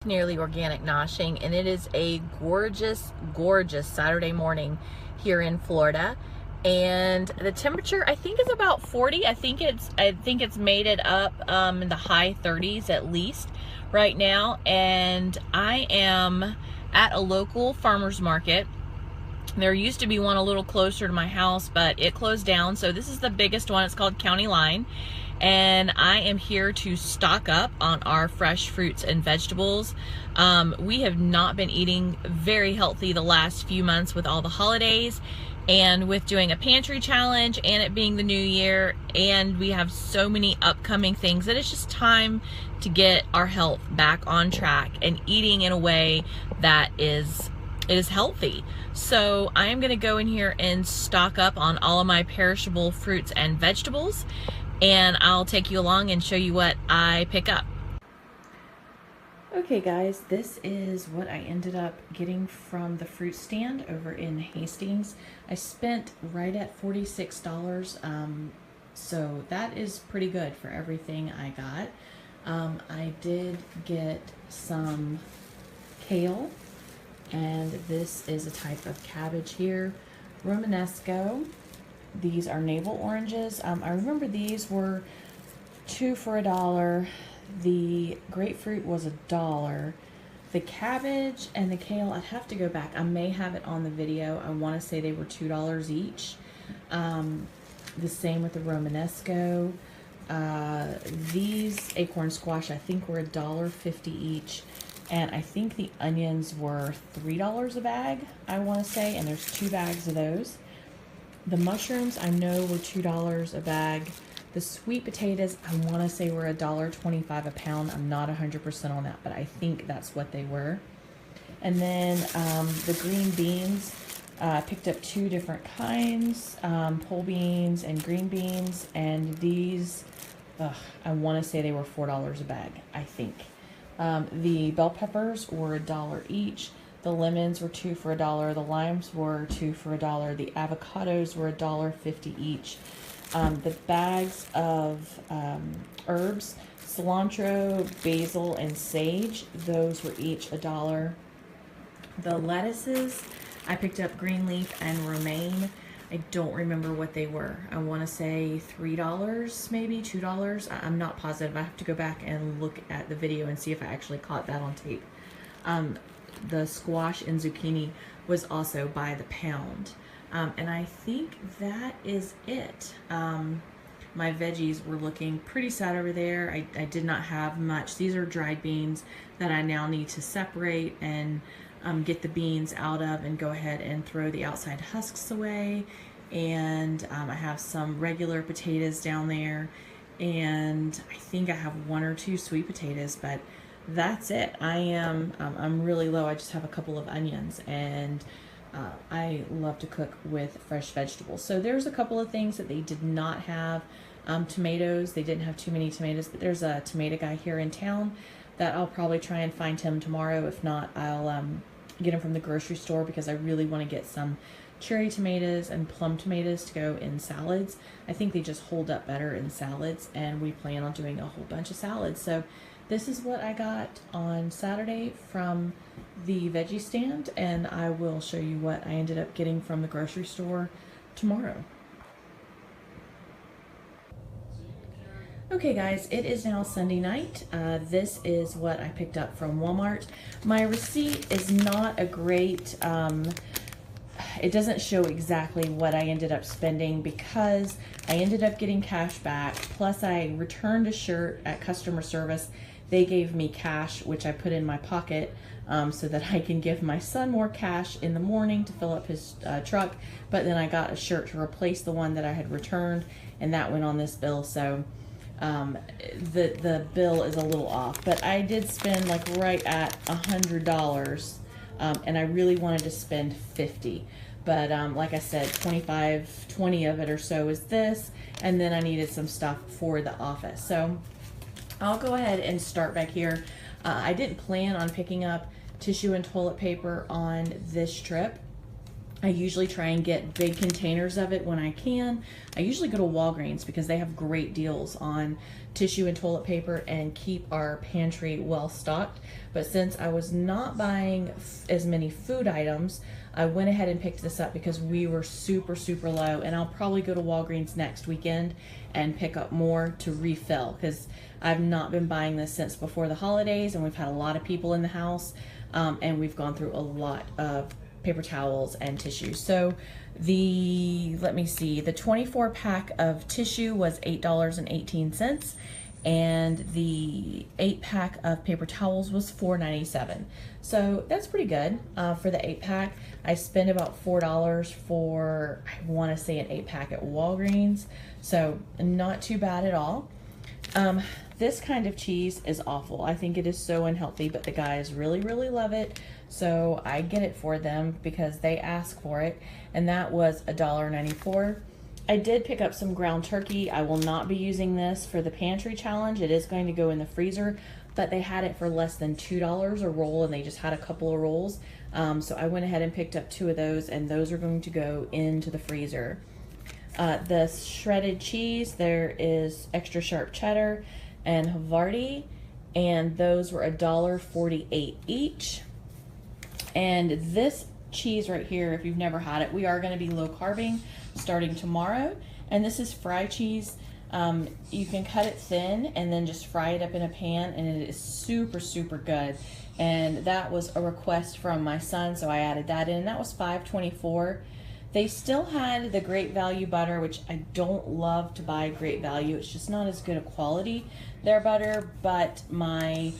Nearly Organic Noshing, and it is a gorgeous, gorgeous Saturday morning here in Florida. And the temperature, I think, is about 40. I think it's made it up in the high 30s at least right now. And I am at a local farmer's market. There used to be one a little closer to my house, but it closed down. So this is the biggest one. It's called County Line. And I am here to stock up on our fresh fruits and vegetables. We have not been eating very healthy the last few months with all the holidays and with doing a pantry challenge and it being the new year, and we have so many upcoming things that it's just time to get our health back on track and eating in a way that is healthy. So I am gonna go in here and stock up on all of my perishable fruits and vegetables, and I'll take you along and show you what I pick up. Okay guys, this is what I ended up getting from the fruit stand over in Hastings. I spent right at $46, so that is pretty good for everything I got. I did get some kale, and this is a type of cabbage here, Romanesco. These are navel oranges. I remember these were 2 for $1. The grapefruit was $1. The cabbage and the kale, I'd have to go back. I may have it on the video. I want to say they were $2 each. The same with the Romanesco. These acorn squash, I think, were $1.50 each. And I think the onions were $3 a bag, I want to say, and there's 2 bags of those. The mushrooms, I know, were $2 a bag. The sweet potatoes, I want to say, were $1.25 a pound. I'm not 100% on that, but I think that's what they were. And then the green beans, I picked up 2 different kinds, pole beans and green beans, and these, I want to say they were $4 a bag, I think. The bell peppers were $1 each. The lemons were 2 for $1. The limes were 2 for $1. The avocados were $1.50 each. The bags of herbs, cilantro, basil, and sage, those were each $1. The lettuces, I picked up green leaf and romaine. I don't remember what they were. I want to say $3, maybe $2. I'm not positive. I have to go back and look at the video and see if I actually caught that on tape. The squash and zucchini was also by the pound. And I think that is it. My veggies were looking pretty sad over there. I did not have much. These are dried beans that I now need to separate and get the beans out of and go ahead and throw the outside husks away. And I have some regular potatoes down there, and I think I have 1 or 2 sweet potatoes, but that's it. I'm really low. I just have a couple of onions, and I love to cook with fresh vegetables. So there's a couple of things that they did not have. Tomatoes, they didn't have too many tomatoes, but there's a tomato guy here in town that I'll probably try and find him tomorrow. If not, I'll get him from the grocery store, because I really want to get some cherry tomatoes and plum tomatoes to go in salads. I think they just hold up better in salads, and we plan on doing a whole bunch of salads. So this is what I got on Saturday from the veggie stand, and I will show you what I ended up getting from the grocery store tomorrow. Okay guys, it is now Sunday night. This is what I picked up from Walmart. My receipt is not a great, it doesn't show exactly what I ended up spending, because I ended up getting cash back, plus I returned a shirt at customer service. They gave me cash, which I put in my pocket so that I can give my son more cash in the morning to fill up his truck. But then I got a shirt to replace the one that I had returned, and that went on this bill. So the bill is a little off. But I did spend like right at $100, and I really wanted to spend $50. But like I said, 20 of it or so is this, and then I needed some stuff for the office. So I'll go ahead and start back here. I didn't plan on picking up tissue and toilet paper on this trip. I usually try and get big containers of it when I can. I usually go to Walgreens because they have great deals on tissue and toilet paper and keep our pantry well stocked. But since I was not buying as many food items, I went ahead and picked this up because we were super, super low. And I'll probably go to Walgreens next weekend and pick up more to refill because I've not been buying this since before the holidays, and we've had a lot of people in the house, and we've gone through a lot of paper towels and tissues. So let me see, the 24 pack of tissue was $8.18, and the 8 pack of paper towels was $4.97. So that's pretty good for the 8 pack. I spent about $4 for, I want to say, an 8 pack at Walgreens. So not too bad at all. This kind of cheese is awful. I think it is so unhealthy, but the guys really, really love it. So I get it for them because they ask for it. And that was $1.94. I did pick up some ground turkey. I will not be using this for the pantry challenge. It is going to go in the freezer, but they had it for less than $2 a roll, and they just had a couple of rolls. So I went ahead and picked up 2 of those, and those are going to go into the freezer. The shredded cheese, there is extra sharp cheddar and Havarti, and those were $1.48 each. And this cheese right here, if you've never had it, we are going to be low carbing starting tomorrow. And this is fry cheese. You can cut it thin and then just fry it up in a pan, and it is super, super good. And that was a request from my son, so I added that in. That was $5.24. They still had the Great Value butter, which I don't love to buy Great Value. It's just not as good a quality, their butter, but my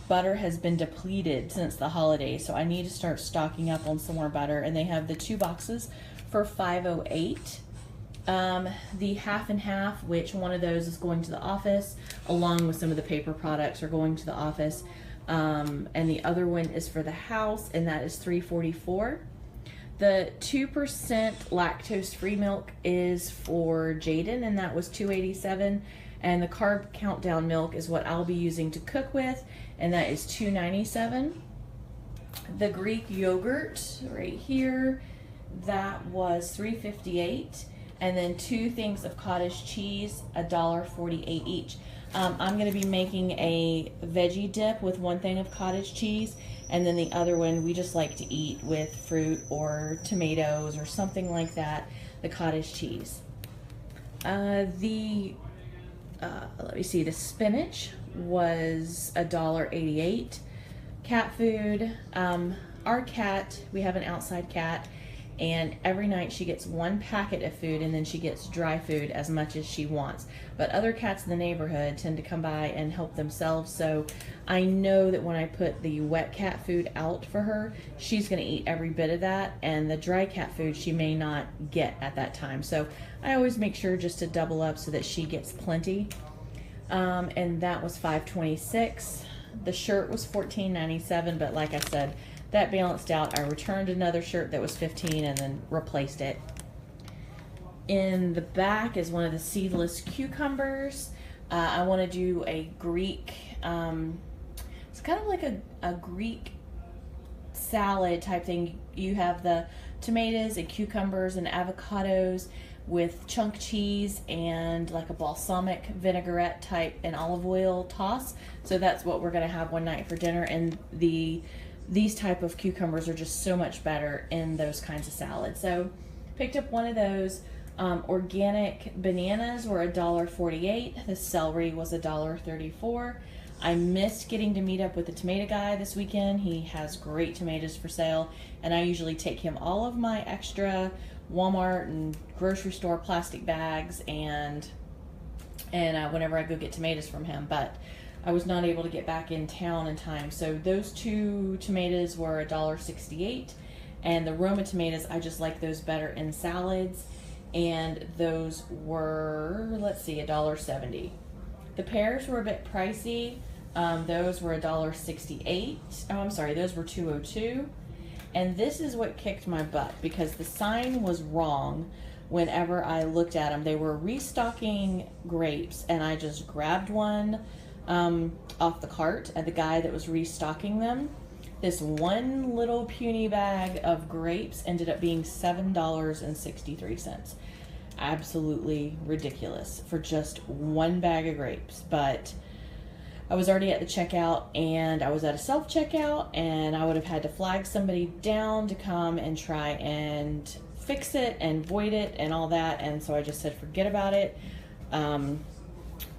butter has been depleted since the holidays, so I need to start stocking up on some more butter. And they have the 2 boxes for $5.08. The half and half, which one of those is going to the office, along with some of the paper products are going to the office. And the other one is for the house, and that is $3.44. The 2% lactose-free milk is for Jaden, and that was $2.87. And the carb countdown milk is what I'll be using to cook with, and that is $2.97. The Greek yogurt right here, that was $3.58. And then 2 things of cottage cheese, $1.48 each. I'm going to be making a veggie dip with 1 thing of cottage cheese, and then the other one we just like to eat with fruit or tomatoes or something like that, the cottage cheese. Let me see, the spinach was $1.88. Cat food, our cat, we have an outside cat, and every night she gets 1 packet of food, and then she gets dry food as much as she wants. But other cats in the neighborhood tend to come by and help themselves, so I know that when I put the wet cat food out for her, she's going to eat every bit of that, and the dry cat food she may not get at that time. So I always make sure just to double up so that she gets plenty. And that was $5.26. The shirt was $14.97, but like I said, that balanced out. I returned another shirt that was $15 and then replaced it. In the back is one of the seedless cucumbers. I want to do a Greek, it's kind of like a Greek salad type thing. You have the tomatoes and cucumbers and avocados with chunk cheese and like a balsamic vinaigrette type and olive oil toss. So that's what we're going to have one night for dinner. And these type of cucumbers are just so much better in those kinds of salads. So picked up one of those. Organic bananas were $1.48. The celery was $1.34. I missed getting to meet up with the tomato guy this weekend. He has great tomatoes for sale, and I usually take him all of my extra Walmart and grocery store plastic bags and whenever I go get tomatoes from him, but I was not able to get back in town in time. So those 2 tomatoes were $1.68, and the Roma tomatoes, I just like those better in salads, and those were, let's see, $1.70. The pears were a bit pricey. Those were $1.68. Oh, I'm sorry, those were $2.02. And this is what kicked my butt because the sign was wrong whenever I looked at them. They were restocking grapes, and I just grabbed one off the cart at the guy that was restocking them. This one little puny bag of grapes ended up being $7.63. Absolutely ridiculous for just one bag of grapes. But I was already at the checkout, and I was at a self checkout, and I would have had to flag somebody down to come and try and fix it and void it and all that. And so I just said, forget about it.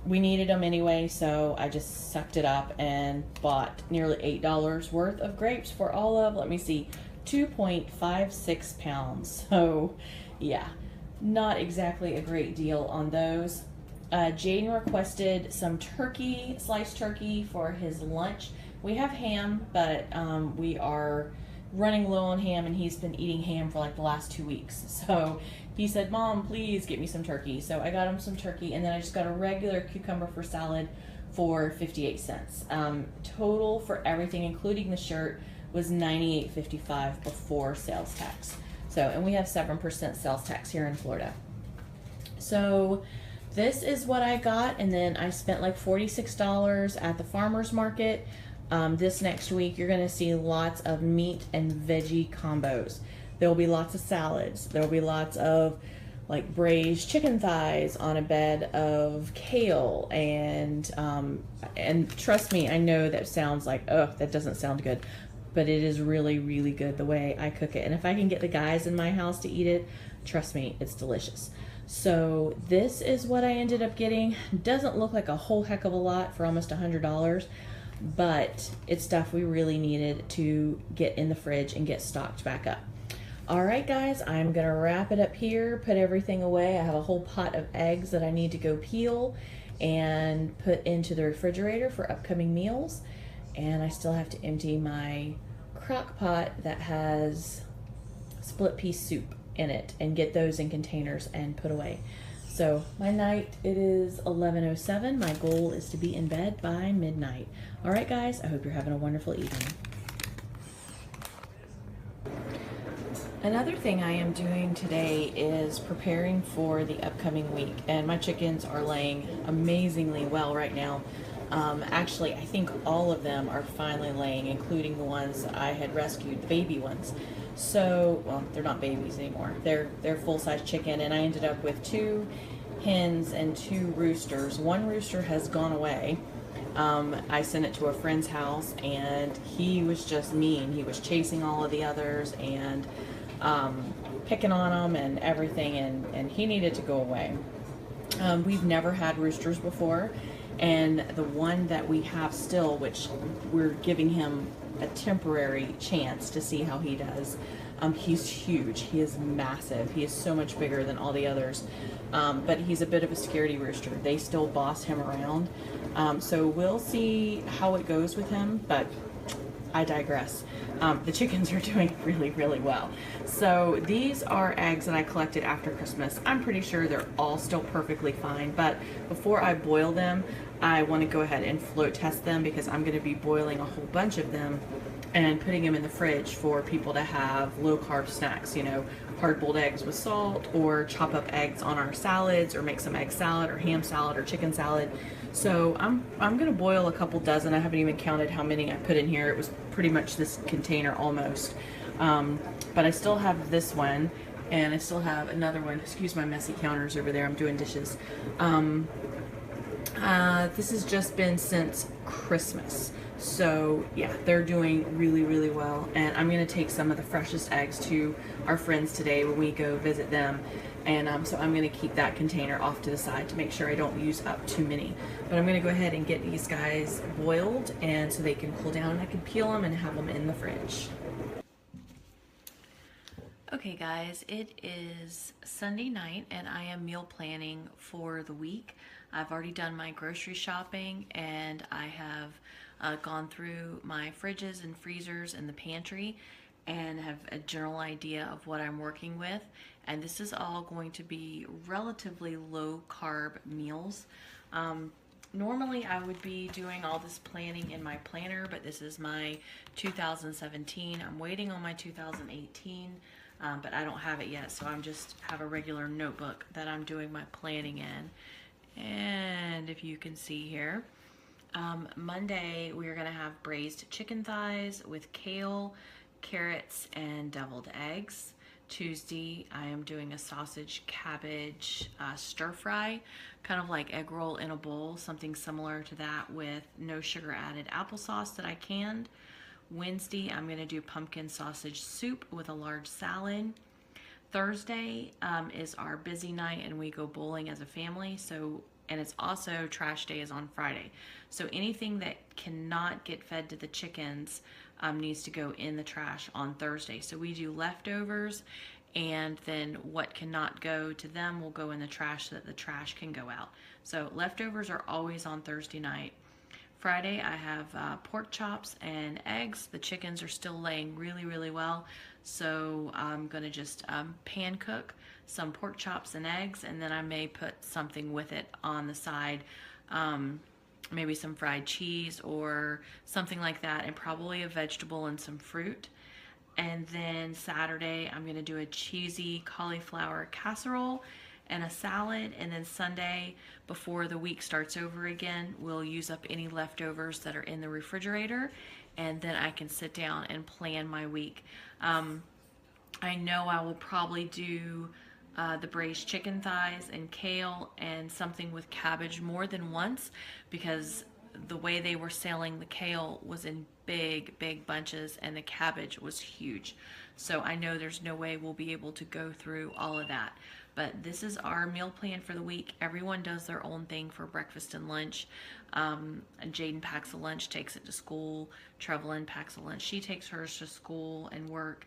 We needed them anyway, so I just sucked it up and bought nearly $8 worth of grapes for all of, let me see, 2.56 pounds. So yeah, not exactly a great deal on those. Jaden requested some turkey, sliced turkey for his lunch. We have ham, but we are running low on ham, and he's been eating ham for like the last 2 weeks. So he said, Mom, please get me some turkey. So I got him some turkey, and then I just got a regular cucumber for salad for 58 cents. Total for everything, including the shirt, was $98.55 before sales tax. So, and we have 7% sales tax here in Florida. So this is what I got, and then I spent like $46 at the farmer's market. This next week, you're gonna see lots of meat and veggie combos. There will be lots of salads. There will be lots of like braised chicken thighs on a bed of kale, and trust me, I know that sounds like, oh, that doesn't sound good, but it is really, really good the way I cook it. And if I can get the guys in my house to eat it, trust me, it's delicious. So this is what I ended up getting. Doesn't look like a whole heck of a lot for almost $100, but it's stuff we really needed to get in the fridge and get stocked back up. All right, guys, I'm gonna wrap it up here, put everything away. I have a whole pot of eggs that I need to go peel and put into the refrigerator for upcoming meals. And I still have to empty my crock pot that has split pea soup in it and get those in containers and put away. So my night, it is 11:07. My goal is to be in bed by midnight. All right, guys, I hope you're having a wonderful evening. Another thing I am doing today is preparing for the upcoming week, and my chickens are laying amazingly well right now. Actually, I think all of them are finally laying, including the ones I had rescued, the baby ones. So, well, they're not babies anymore. They're full-size chicken, and I ended up with 2 hens and 2 roosters. One rooster has gone away. I sent it to a friend's house, and he was just mean. He was chasing all of the others and picking on them and everything, and he needed to go away. We've never had roosters before, and the one that we have still, which we're giving him a temporary chance to see how he does. He's huge. He is massive. He is so much bigger than all the others, but he's a bit of a scaredy rooster. They still boss him around, so we'll see how it goes with him, but I digress. The chickens are doing really, really well. So these are eggs that I collected after Christmas. I'm pretty sure they're all still perfectly fine, but before I boil them, I want to go ahead and float test them, because I'm going to be boiling a whole bunch of them and putting them in the fridge for people to have low carb snacks, you know, hard-boiled eggs with salt, or chop up eggs on our salads, or make some egg salad or ham salad or chicken salad. So I'm gonna boil a couple dozen. I haven't even counted how many I put in here. It was pretty much this container almost. But I still have this one, and I still have another one. Excuse my messy counters over there. I'm doing dishes. This has just been since Christmas. So yeah, they're doing really, really well. And I'm gonna take some of the freshest eggs to our friends today when we go visit them. And so I'm gonna keep that container off to the side to make sure I don't use up too many. But I'm gonna go ahead and get these guys boiled, and so they can cool down, and I can peel them and have them in the fridge. Okay guys, it is Sunday night, and I am meal planning for the week. I've already done my grocery shopping, and I have gone through my fridges and freezers and the pantry, and have a general idea of what I'm working with. And this is all going to be relatively low carb meals. Normally I would be doing all this planning in my planner, but this is my 2017. I'm waiting on my 2018, but I don't have it yet, so I'm just have a regular notebook that I'm doing my planning in. And if you can see here, Monday, we are going to have braised chicken thighs with kale, carrots, and deviled eggs. Tuesday, I am doing a sausage cabbage stir fry, kind of like egg roll in a bowl, something similar to that with no sugar added applesauce that I canned. Wednesday, I'm going to do pumpkin sausage soup with a large salad. Thursday is our busy night and we go bowling as a family. So, and it's also trash day is on Friday. So anything that cannot get fed to the chickens needs to go in the trash on Thursday. So we do leftovers, and then what cannot go to them will go in the trash so that the trash can go out. So leftovers are always on Thursday night. Friday, I have pork chops and eggs. The chickens are still laying really, really well. So I'm going to just pan cook some pork chops and eggs, and then I may put something with it on the side. Maybe some fried cheese or something like that, and probably a vegetable and some fruit. And then Saturday, I'm going to do a cheesy cauliflower casserole and a salad. And then Sunday, before the week starts over again, we'll use up any leftovers that are in the refrigerator, and then I can sit down and plan my week. I know I will probably do the braised chicken thighs and kale and something with cabbage more than once, because the way they were selling the kale was in big bunches and the cabbage was huge. So I know there's no way we'll be able to go through all of that. But this is our meal plan for the week. Everyone does their own thing for breakfast and lunch. Jaden packs a lunch, takes it to school. Trevelyn packs a lunch. She takes hers to school and work.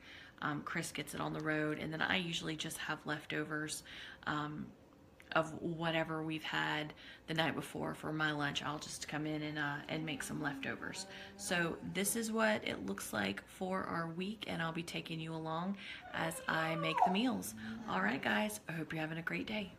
Chris gets it on the road. And then I usually just have leftovers of whatever we've had the night before for my lunch. I'll just come in and make some leftovers. So this is what it looks like for our week, and I'll be taking you along as I make the meals. All right, guys, I hope you're having a great day.